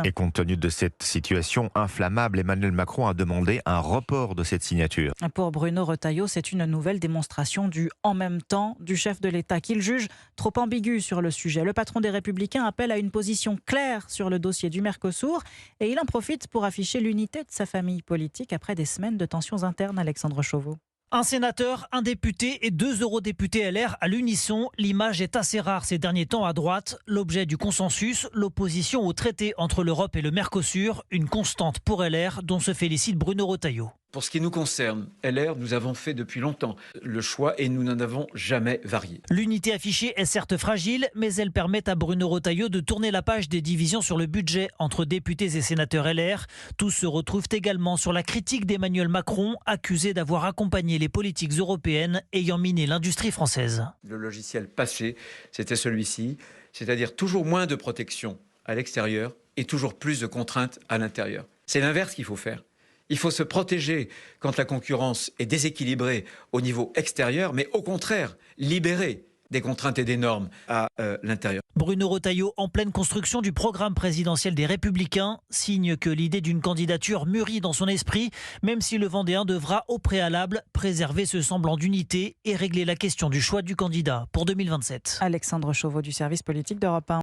Et compte tenu de cette situation inflammable, Emmanuel Macron a demandé un report de cette signature. Pour Bruno Retailleau, c'est une nouvelle démonstration du « en même temps » du chef de l'État qu'il juge trop ambigu sur le sujet. Le patron des Républicains appelle à une position claire sur le dossier du Mercosur et il en profite pour afficher l'unité de sa famille politique après des semaines de tensions internes. Alexandre Chauveau. Un sénateur, un député et 2 eurodéputés LR à l'unisson. L'image est assez rare ces derniers temps à droite. L'objet du consensus, l'opposition au traité entre l'Europe et le Mercosur, une constante pour LR dont se félicite Bruno Retailleau. Pour ce qui nous concerne, LR, nous avons fait depuis longtemps le choix et nous n'en avons jamais varié. L'unité affichée est certes fragile, mais elle permet à Bruno Retailleau de tourner la page des divisions sur le budget entre députés et sénateurs LR. Tous se retrouvent également sur la critique d'Emmanuel Macron, accusé d'avoir accompagné les politiques européennes ayant miné l'industrie française. Le logiciel passé, c'était celui-ci, c'est-à-dire toujours moins de protection à l'extérieur et toujours plus de contraintes à l'intérieur. C'est l'inverse qu'il faut faire. Il faut se protéger quand la concurrence est déséquilibrée au niveau extérieur, mais au contraire, libérer des contraintes et des normes à l'intérieur. Bruno Retailleau en pleine construction du programme présidentiel des Républicains, signe que l'idée d'une candidature mûrit dans son esprit, même si le Vendéen devra au préalable préserver ce semblant d'unité et régler la question du choix du candidat pour 2027. Alexandre Chauveau du service politique d'Europe 1.